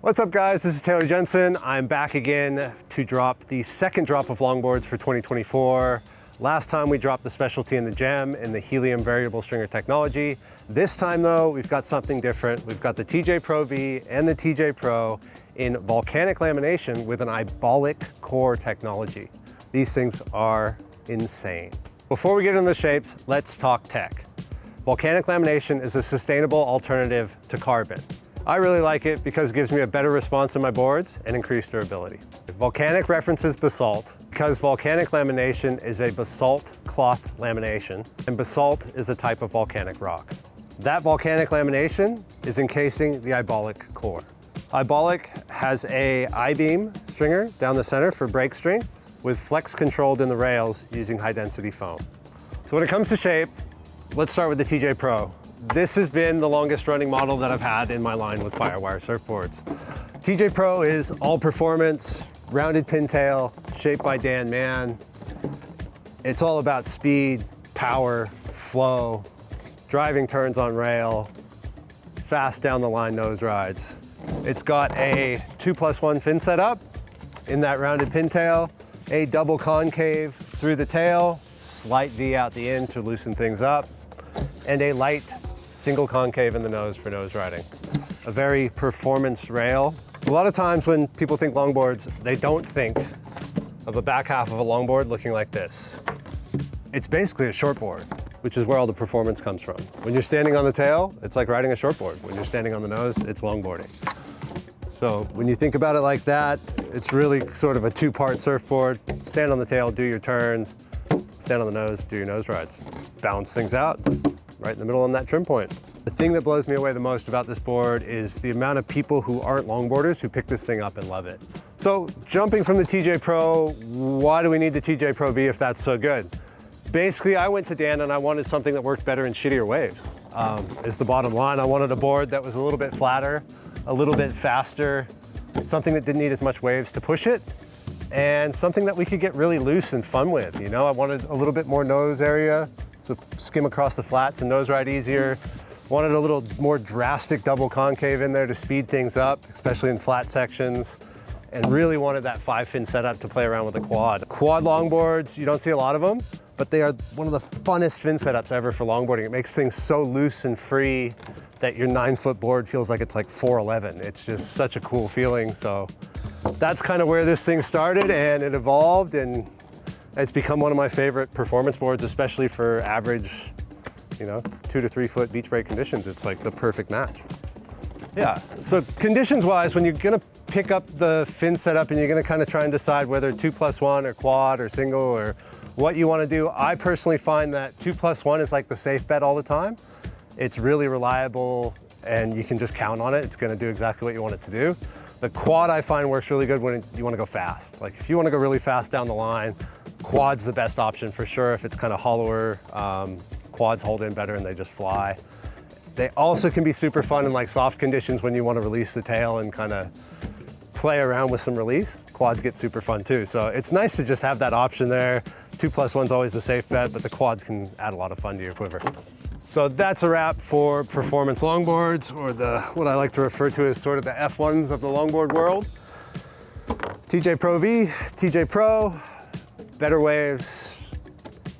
What's up guys, this is Taylor Jensen. I'm back again to drop the second drop of longboards for 2024. Last time we dropped the specialty in the gem in the helium variable stringer technology. This time though, we've got something different. We've got the TJ Pro V and the TJ Pro in volcanic lamination with an I-Bolic core technology. These things are insane. Before we get into the shapes, let's talk tech. Volcanic lamination is a sustainable alternative to carbon. I really like it because it gives me a better response in my boards and increased durability. Volcanic references basalt because volcanic lamination is a basalt cloth lamination, and basalt is a type of volcanic rock. That volcanic lamination is encasing the I-Bolic core. I-Bolic has a I-beam stringer down the center for brake strength with flex controlled in the rails using high density foam. So when it comes to shape, let's start with the TJ Pro. This has been the longest running model that I've had in my line with Firewire Surfboards. TJ Pro is all performance, rounded pintail, shaped by Dan Mann. It's all about speed, power, flow, driving turns on rail, fast down the line nose rides. It's got a 2+1 fin setup in that rounded pintail, a double concave through the tail, slight V out the end to loosen things up, and a light single concave in the nose for nose riding. A very performance rail. A lot of times when people think longboards, they don't think of the back half of a longboard looking like this. It's basically a shortboard, which is where all the performance comes from. When you're standing on the tail, it's like riding a shortboard. When you're standing on the nose, it's longboarding. So when you think about it like that, it's really sort of a two-part surfboard. Stand on the tail, do your turns. Stand on the nose, do your nose rides. Balance things out right in the middle on that trim point. The thing that blows me away the most about this board is the amount of people who aren't longboarders who pick this thing up and love it. So jumping from the TJ Pro, why do we need the TJ Pro V if that's so good? Basically, I went to Dan and I wanted something that worked better in shittier waves. Is the bottom line. I wanted a board that was a little bit flatter, a little bit faster, something that didn't need as much waves to push it, and something that we could get really loose and fun with. You know, I wanted a little bit more nose area, so skim across the flats and nose ride easier. Wanted a little more drastic double concave in there to speed things up, especially in flat sections. And really wanted that 5-fin setup to play around with the quad. Quad longboards, you don't see a lot of them, but they are one of the funnest fin setups ever for longboarding. It makes things so loose and free that your 9-foot board feels like it's like 4'11". It's just such a cool feeling. So that's kind of where this thing started, and it evolved, and it's become one of my favorite performance boards, especially for average, 2 to 3 foot beach break conditions. It's like the perfect match. Yeah, so conditions wise, when you're gonna pick up the fin setup and you're gonna kind of try and decide whether 2+1 or quad or single or what you wanna do, I personally find that 2+1 is like the safe bet all the time. It's really reliable and you can just count on it. It's gonna do exactly what you want it to do. The quad I find works really good when you wanna go fast. Like if you wanna go really fast down the line, quad's the best option for sure. If it's kind of hollower, quads hold in better and they just fly. They also can be super fun in like soft conditions when you want to release the tail and kind of play around with some release. Quads get super fun too. So it's nice to just have that option there. 2+1's always a safe bet, but the quads can add a lot of fun to your quiver. So that's a wrap for performance longboards, or what I like to refer to as sort of the F1s of the longboard world. TJ Pro V, TJ Pro, better waves,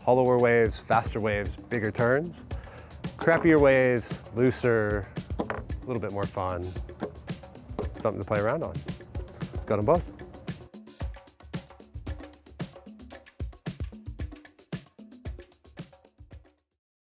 hollower waves, faster waves, bigger turns. Crappier waves, looser, a little bit more fun. Something to play around on. Got them both.